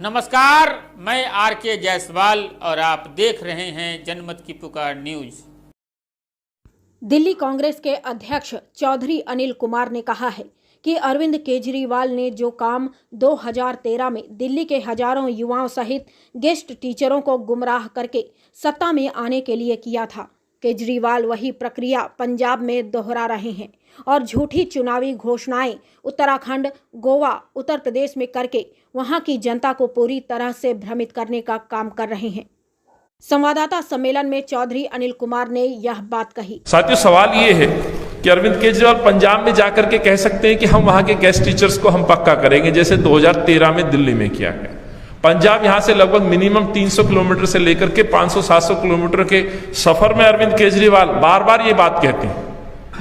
नमस्कार, मैं आर.के. जायसवाल और आप देख रहे हैं जनमत की पुकार न्यूज। दिल्ली कांग्रेस के अध्यक्ष चौधरी अनिल कुमार ने कहा है कि अरविंद केजरीवाल ने जो काम 2013 में दिल्ली के हजारों युवाओं सहित गेस्ट टीचरों को गुमराह करके सत्ता में आने के लिए किया था, केजरीवाल वही प्रक्रिया पंजाब में दोहरा रहे हैं और झूठी चुनावी घोषणाएं उत्तराखंड, गोवा, उत्तर प्रदेश में करके वहां की जनता को पूरी तरह से भ्रमित करने का काम कर रहे हैं। संवाददाता सम्मेलन में चौधरी अनिल कुमार ने यह बात कही। साथियों, सवाल ये है कि अरविंद केजरीवाल पंजाब में जाकर के कह सकते हैं कि हम वहां के गेस्ट टीचर्स को हम पक्का करेंगे, जैसे 2013 में दिल्ली में किया गया। पंजाब यहां से लगभग मिनिमम 300 किलोमीटर से लेकर के 500-700 किलोमीटर के सफर में अरविंद केजरीवाल बार बार ये बात कहते हैं,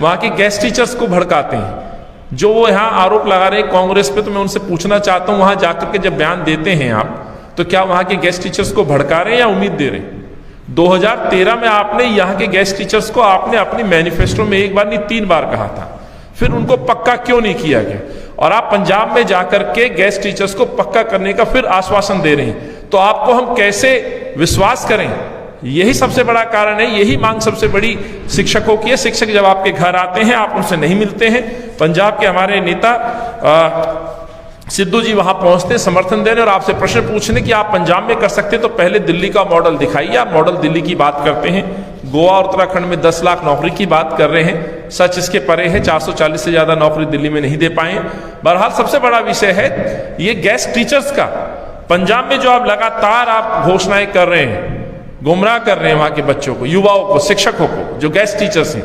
वहां के गेस्ट टीचर्स को भड़काते हैं। जो वो यहाँ आरोप लगा रहे हैं कांग्रेस पे, तो मैं उनसे पूछना चाहता हूं, वहां जाकर के जब बयान देते हैं आप, तो क्या वहां के गेस्ट टीचर्स को भड़का रहे हैं या उम्मीद दे रहे हैं? 2013 में आपने यहाँ के गेस्ट टीचर्स को आपने अपनी मैनिफेस्टो में एक बार नहीं 3 बार कहा था, फिर उनको पक्का क्यों नहीं किया गया? और आप पंजाब में जाकर के गेस्ट टीचर्स को पक्का करने का फिर आश्वासन दे रहे हैं, तो आपको हम कैसे विश्वास करें? यही सबसे बड़ा कारण है, यही मांग सबसे बड़ी शिक्षकों की है। शिक्षक जब आपके घर आते हैं, आप उनसे नहीं मिलते हैं। पंजाब के हमारे नेता सिद्धू जी वहां पहुंचते, समर्थन देने और आपसे प्रश्न पूछने कि आप पंजाब में कर सकते तो पहले दिल्ली का मॉडल दिखाइए। आप मॉडल दिल्ली की बात करते हैं, गोवा और उत्तराखंड में 10 लाख नौकरी की बात कर रहे हैं, सच इसके परे है। 440 से ज्यादा नौकरी दिल्ली में नहीं दे पाए। बहरहाल सबसे बड़ा विषय है ये गेस्ट टीचर्स का। पंजाब में जो आप लगातार आप घोषणाएं कर रहे हैं, गुमराह कर रहे हैं वहां के बच्चों को, युवाओं को, शिक्षकों को, जो गेस्ट टीचर्स हैं,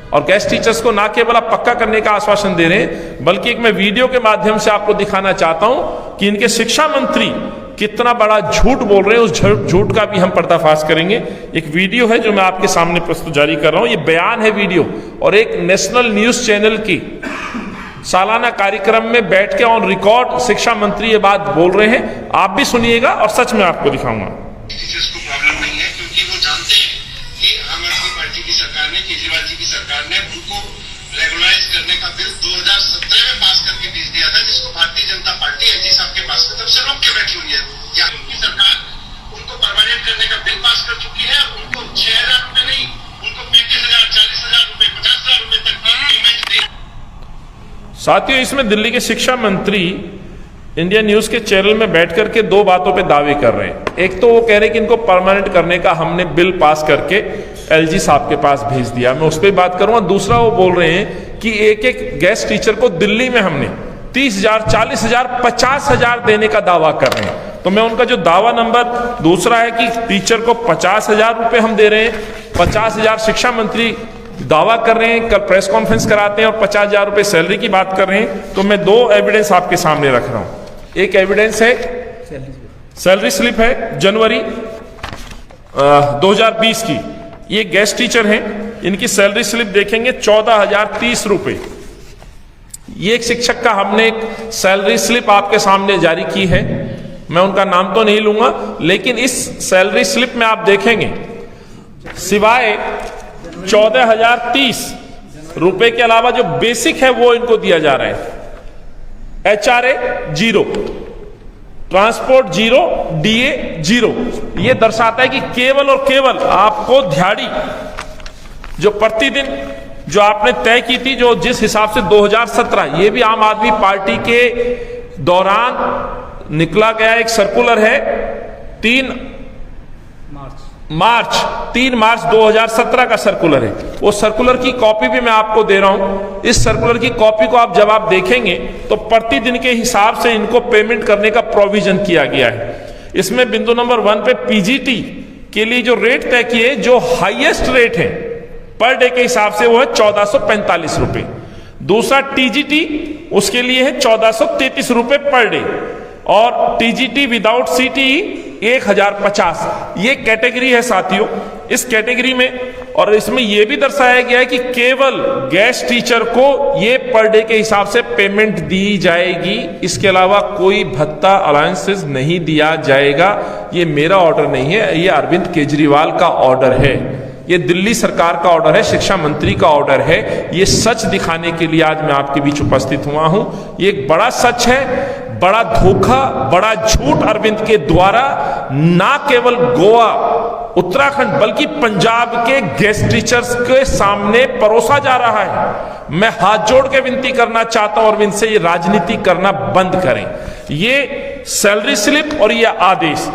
और गेस्ट टीचर्स को ना केवल आप पक्का करने का आश्वासन दे रहे हैं, बल्कि एक मैं वीडियो के माध्यम से आपको दिखाना चाहता हूं कि इनके शिक्षा मंत्री कितना बड़ा झूठ बोल रहे हैं। उस झूठ का भी हम पर्दाफाश करेंगे। एक वीडियो है जो मैं आपके सामने प्रस्तुत जारी कर रहा हूं, ये बयान है वीडियो, और एक नेशनल न्यूज चैनल की सालाना कार्यक्रम में बैठ के ऑन रिकॉर्ड शिक्षा मंत्री ये बात बोल रहे हैं। आप भी सुनिएगा और सच में आपको दिखाऊंगा। केजरीवाल जी की सरकार ने उनको रेगुलराइज करने का बिल 2017 में पास करके भेज दिया था, जिसको भारतीय जनता पार्टी एलजी साहब के पास तब से रोक के बैठी हुई है। या उनकी सरकार उनको परमानेंट करने का बिल पास कर चुकी है। उनको 6,000 रुपए नहीं, उनको 35,000, 40,000 रुपए, 50,000 रुपए तक की पेमेंट दे। साथियों, इसमें दिल्ली के शिक्षा मंत्री इंडिया न्यूज के चैनल में बैठ करके 2 बातों पे दावे कर रहे हैं। एक तो वो कह रहे हैं कि इनको परमानेंट करने का हमने बिल पास करके एलजी साहब के पास भेज दिया, मैं उस पर बात करूंगा। दूसरा वो बोल रहे हैं कि एक एक गेस्ट टीचर को दिल्ली में हमने 30,000, 40,000, 50,000 देने का दावा कर रहे हैं। तो मैं उनका जो दावा नंबर दूसरा है कि टीचर को 50,000 रुपए हम दे रहे हैं, 50,000 शिक्षा मंत्री दावा कर रहे हैं, कल प्रेस कॉन्फ्रेंस कराते हैं, और 50,000 रुपए सैलरी की बात कर रहे हैं। तो मैं 2 एविडेंस आपके सामने रख रहा हूं। एक एविडेंस है सैलरी स्लिप है जनवरी 2020 की। ये गेस्ट टीचर हैं, इनकी सैलरी स्लिप देखेंगे 14,030 रुपए। ये एक शिक्षक का हमने एक सैलरी स्लिप आपके सामने जारी की है, मैं उनका नाम तो नहीं लूंगा, लेकिन इस सैलरी स्लिप में आप देखेंगे सिवाय 14,030 रुपए के अलावा जो बेसिक है वो इनको दिया जा रहा है। HRA 0, transport 0, DA 0। यह दर्शाता है कि केवल और केवल आपको दिहाड़ी जो प्रतिदिन जो आपने तय की थी, जो जिस हिसाब से 2017, ये भी आम आदमी पार्टी के दौरान निकला गया एक सर्कुलर है, 3 मार्च 2017 का सर्कुलर है। वो सर्कुलर की कॉपी भी मैं आपको दे रहा हूं। इस सर्कुलर की कॉपी को आप जब आप देखेंगे तो प्रतिदिन के हिसाब से इनको पेमेंट करने का प्रोविजन किया गया है। इसमें बिंदु नंबर 1 पे पीजीटी के लिए जो रेट तय किए, जो हाईएस्ट रेट है पर डे के हिसाब से, वो है 1445 रुपए। दूसरा टीजीटी, उसके लिए है 1433 रुपए पर डे, और टीजीटी विदाउट सीटीई 1050। ये कैटेगरी है साथियों। इस कैटेगरी में और इसमें यह भी दर्शाया गया है कि केवल गेस्ट टीचर को ये पर डे के हिसाब से पेमेंट दी जाएगी, इसके अलावा कोई भत्ता अलाउंसेस नहीं दिया जाएगा। ये मेरा ऑर्डर नहीं है, ये अरविंद केजरीवाल का ऑर्डर है, ये दिल्ली सरकार का ऑर्डर है, शिक्षा मंत्री का ऑर्डर है। ये सच दिखाने के लिए आज मैं आपके बीच उपस्थित हुआ हूं। ये एक बड़ा सच है। बड़ा धोखा, बड़ा झूठ अरविंद के द्वारा ना केवल गोवा, उत्तराखंड बल्कि पंजाब के गेस्ट टीचर्स के सामने परोसा जा रहा है। मैं हाथ जोड़ के विनती करना चाहता हूं अरविंद से, ये राजनीति करना बंद करें। ये सैलरी स्लिप और ये आदेश